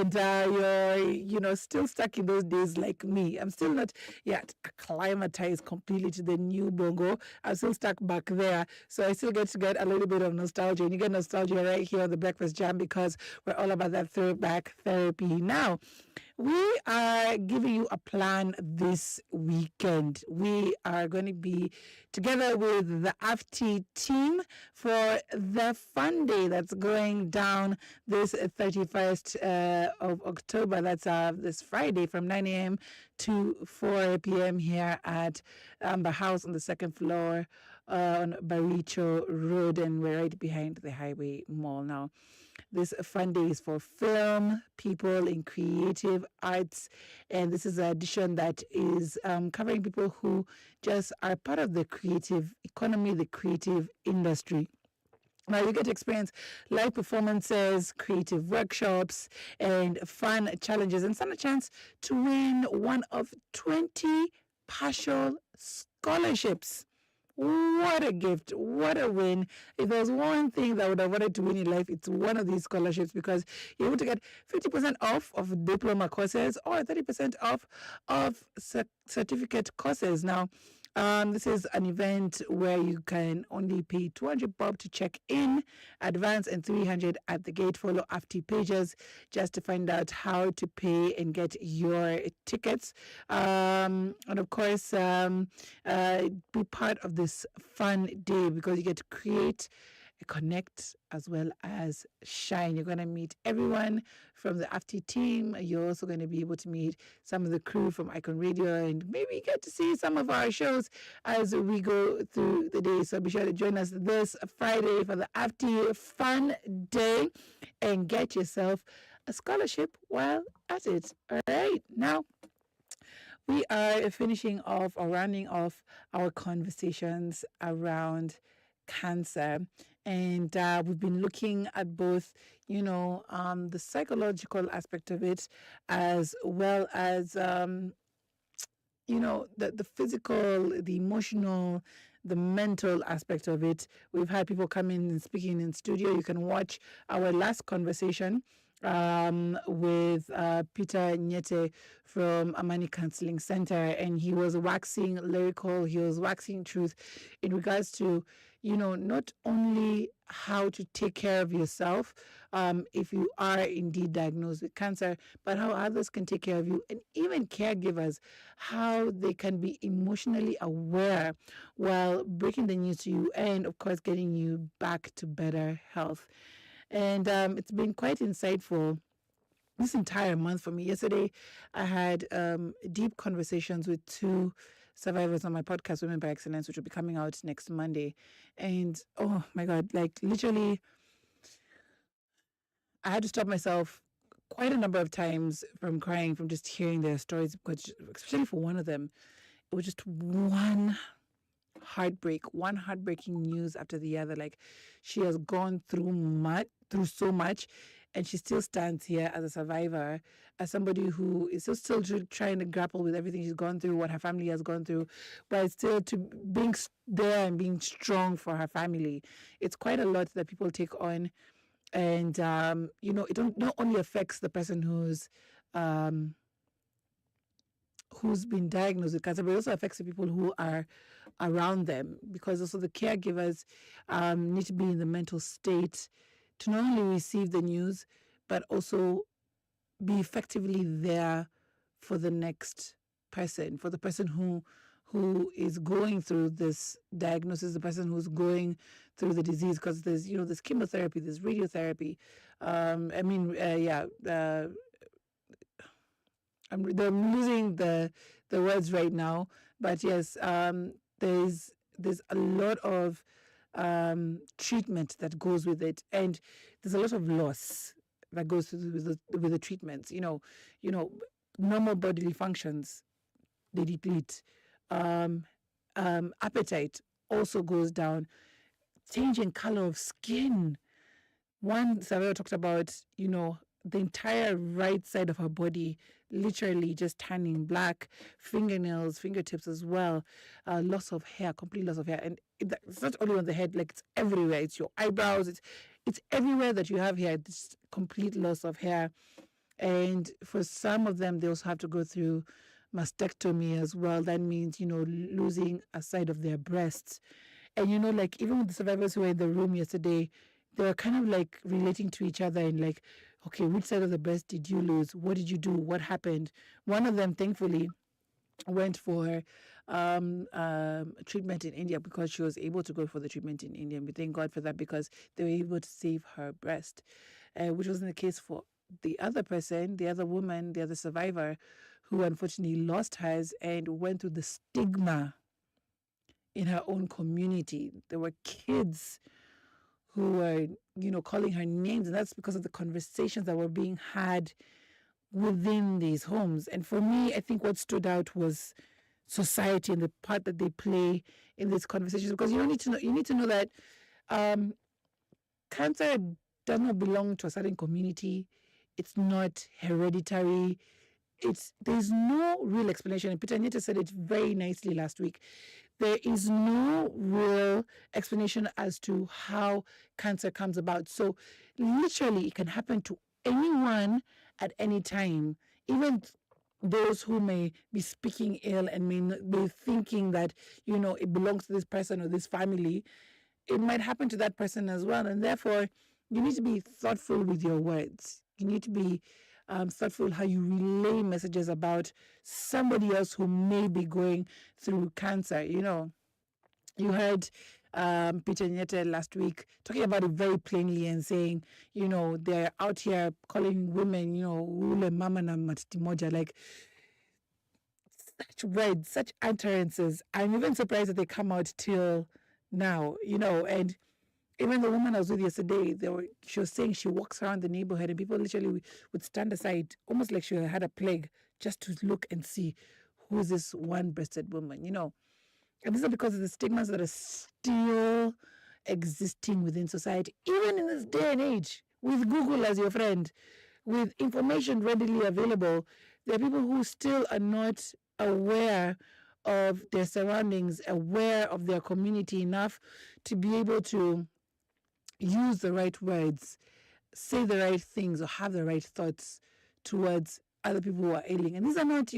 and you're still stuck in those days like me. I'm still not yet acclimatized completely to the new bongo. I'm still stuck back there, so I still get to get a little bit of nostalgia, and you get nostalgia right here on the Breakfast Jam because we're all about that throwback therapy. Now, we are giving you a plan this weekend. We are going to be together with the AFT team for the fun day that's going down this 31st of October. That's this Friday from 9 a.m. to 4 p.m. here at the house on the second floor on Baricho Road, and we're right behind the Highway Mall now. This fun day is for film people in creative arts, and this is an edition that is covering people who just are part of the creative economy, the creative industry. Now you get to experience live performances, creative workshops, and fun challenges, and stand a chance to win one of 20 partial scholarships. What a gift. What a win. If there's one thing that I would have wanted to win in life, it's one of these scholarships, because you're able to get 50% off of diploma courses or 30% off of certificate courses. Now, this is an event where you can only pay 200 bob to check in, advance, and 300 at the gate. Follow AFT pages just to find out how to pay and get your tickets. And of course, be part of this fun day, because you get to create, connect, as well as shine. You're going to meet everyone from the AFT team. You're also going to be able to meet some of the crew from Icon Radio, and maybe get to see some of our shows as we go through the day. So be sure to join us this Friday for the AFT Fun Day and get yourself a scholarship while at it. All right. Now, we are finishing off or rounding off our conversations around cancer. And we've been looking at both, the psychological aspect of it, as well as, the physical, the emotional, the mental aspect of it. We've had people come in and speaking in studio. You can watch our last conversation with Peter Nyete from Amani Counseling Center, and he was waxing lyrical, he was waxing truth in regards to, not only how to take care of yourself if you are indeed diagnosed with cancer, but how others can take care of you, and even caregivers, how they can be emotionally aware while breaking the news to you, and of course getting you back to better health. And it's been quite insightful this entire month for me. Yesterday, I had deep conversations with two survivors on my podcast, Women by Excellence, which will be coming out next Monday. And oh my God, like literally, I had to stop myself quite a number of times from crying from just hearing their stories, because especially for one of them, it was just one heartbreaking news after the other. Like, she has gone through so much, and she still stands here as a survivor, as somebody who is still trying to grapple with everything she's gone through, what her family has gone through, but still to being there and being strong for her family. It's quite a lot that people take on, and it not only affects the person who's been diagnosed with cancer, but it also affects the people who are around them, because also the caregivers need to be in the mental state to not only receive the news, but also be effectively there for the next person, for the person who is going through this diagnosis, the person who's going through the disease, because there's chemotherapy, there's radiotherapy. I'm losing the words right now, but yes, there's a lot of treatment that goes with it, and there's a lot of loss that goes with the treatments. Normal bodily functions, they deplete. Appetite also goes down. Changing color of skin. One survivor talked about, the entire right side of her body literally just turning black, fingernails, fingertips as well, loss of hair, complete loss of hair. And it's not only on the head, like it's everywhere. It's your eyebrows, it's everywhere that you have hair, this complete loss of hair. And for some of them, they also have to go through mastectomy as well. That means, losing a side of their breasts. And, like even with the survivors who were in the room yesterday, they were kind of like relating to each other and like, okay, which side of the breast did you lose? What did you do? What happened? One of them, thankfully, went for treatment in India because she was able to go for the treatment in India. And we thank God for that because they were able to save her breast, which wasn't the case for the other person, the other woman, the other survivor, who unfortunately lost hers and went through the stigma in her own community. There were kids who were, calling her names, and that's because of the conversations that were being had within these homes. And for me, I think what stood out was society and the part that they play in these conversations, because you need to know that cancer does not belong to a certain community. It's not hereditary. There's no real explanation. And Peter Nieto said it very nicely last week. There is no real explanation as to how cancer comes about. So literally it can happen to anyone at any time, even those who may be speaking ill and may not be thinking that, it belongs to this person or this family. It might happen to that person as well. And therefore, you need to be thoughtful with your words. You need to be thoughtful how you relay messages about somebody else who may be going through cancer. You heard Peter Nyete last week talking about it very plainly and saying, they're out here calling women, ule mama na matiti moja, like such words, such utterances. I'm even surprised that they come out till now, and even the woman I was with yesterday, she was saying she walks around the neighborhood and people literally would stand aside, almost like she had a plague, just to look and see who's this one-breasted woman, And this is because of the stigmas that are still existing within society, even in this day and age, with Google as your friend, with information readily available. There are people who still are not aware of their surroundings, aware of their community enough to be able to use the right words, say the right things, or have the right thoughts towards other people who are ailing. And these are not,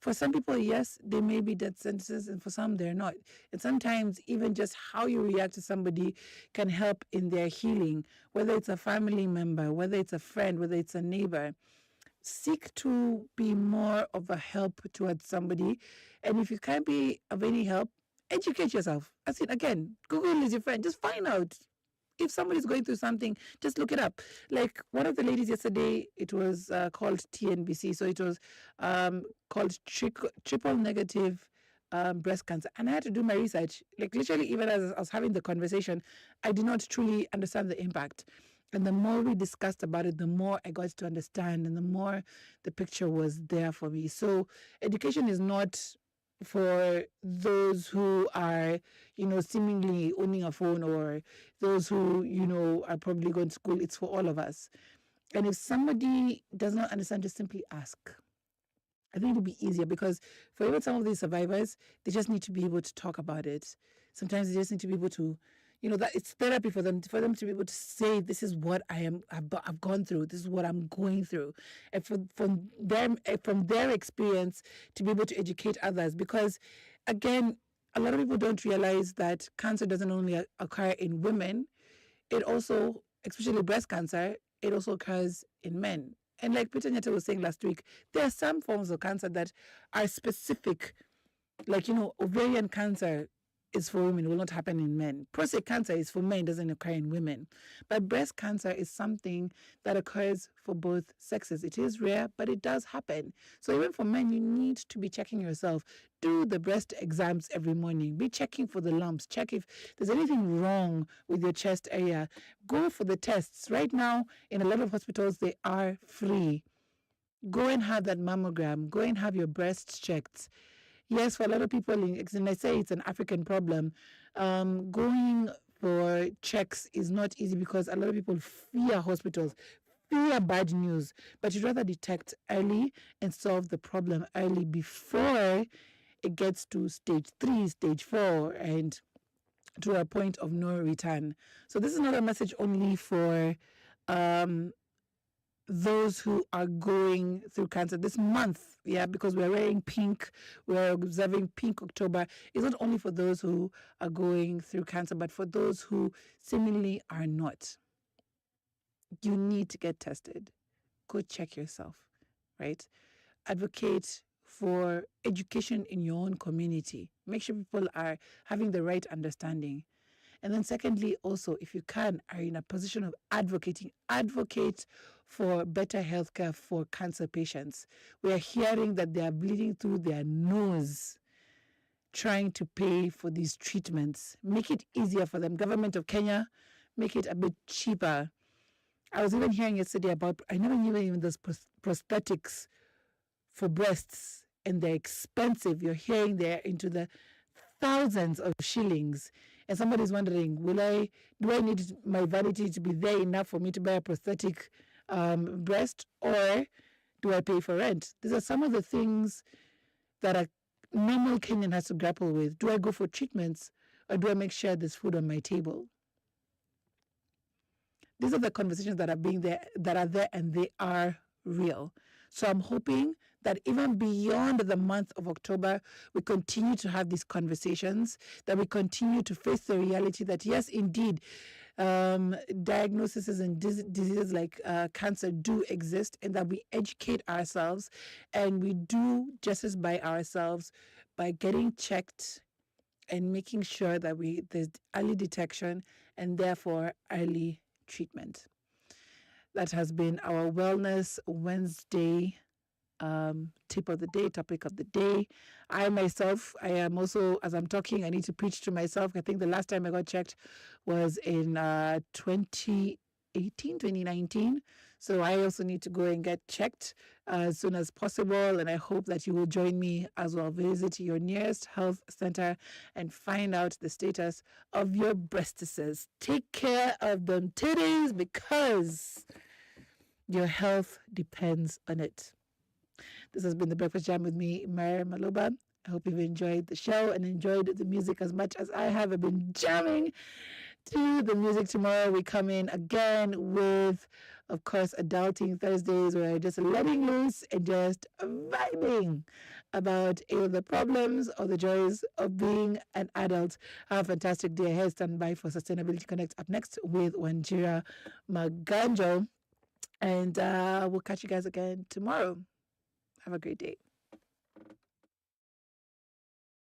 for some people, yes, they may be death sentences, and for some, they're not. And sometimes even just how you react to somebody can help in their healing, whether it's a family member, whether it's a friend, whether it's a neighbor. Seek to be more of a help towards somebody. And if you can't be of any help, educate yourself. I said, again, Google is your friend. Just find out. If somebody's going through something, just look it up. Like one of the ladies yesterday, it was called TNBC. So it was called triple negative breast cancer. And I had to do my research. Like literally, even as I was having the conversation, I did not truly understand the impact. And the more we discussed about it, the more I got to understand and the more the picture was there for me. So education is not for those who are, seemingly owning a phone, or those who, are probably going to school. It's for all of us. And if somebody does not understand, just simply ask. I think it'll be easier because for even some of these survivors, they just need to be able to talk about it. Sometimes they just need to be able to, that it's therapy for them to be able to say, this is what I've gone through. This is what I'm going through. And from their experience to be able to educate others. Because again, a lot of people don't realize that cancer doesn't only occur in women. It also, especially breast cancer, it also occurs in men. And like Peter Nyete was saying last week, there are some forms of cancer that are specific. Like, ovarian cancer is for women, it will not happen in men. Prostate cancer is for men, doesn't occur in women. But breast cancer is something that occurs for both sexes. It is rare, but it does happen. So even for men, you need to be checking yourself. Do the breast exams every morning. Be checking for the lumps. Check if there's anything wrong with your chest area. Go for the tests. Right now, in a lot of hospitals, they are free. Go and have that mammogram. Go and have your breasts checked. Yes, for a lot of people, and I say it's an African problem, going for checks is not easy because a lot of people fear hospitals, fear bad news, but you'd rather detect early and solve the problem early before it gets to stage 3, stage 4, and to a point of no return. So this is not a message only for those who are going through cancer this month, because we're wearing pink, we're observing Pink October. It's not only for those who are going through cancer, but for those who seemingly are not. You need to get tested. Go check yourself, right? Advocate for education in your own community. Make sure people are having the right understanding. And then secondly, also, if you can, are in a position of advocating, advocate for better healthcare for cancer patients. We are hearing that they are bleeding through their nose trying to pay for these treatments. Make it easier for them. Government of Kenya, make it a bit cheaper. I was even hearing yesterday about, I never knew even those prosthetics for breasts, and they're expensive. You're hearing they're into the thousands of shillings. And somebody's wondering, do I need my vanity to be there enough for me to buy a prosthetic breast, or do I pay for rent? These are some of the things that a normal Kenyan has to grapple with. Do I go for treatments, or do I make sure there's food on my table? These are the conversations that are there, and they are real. So I'm hoping that even beyond the month of October, we continue to have these conversations, that we continue to face the reality that, yes, indeed, diagnoses and diseases like cancer do exist, and that we educate ourselves and we do justice by ourselves by getting checked and making sure that there's early detection and therefore early treatment. That has been our Wellness Wednesday tip of the day, topic of the day. I myself, I am also, as I'm talking, I need to preach to myself. I think the last time I got checked was in 2019. So I also need to go and get checked as soon as possible. And I hope that you will join me as well. Visit your nearest health center and find out the status of your breastises. Take care of them titties, because your health depends on it. This has been The Breakfast Jam with me, Myra Maloba. I hope you've enjoyed the show and enjoyed the music as much as I have. I've been jamming to the music. Tomorrow we come in again with, of course, Adulting Thursdays, where we're just letting loose and just vibing about either the problems or the joys of being an adult. Have a fantastic day ahead. Stand by for Sustainability Connect up next with Wanjira Maganjo. And we'll catch you guys again tomorrow. Have a great day.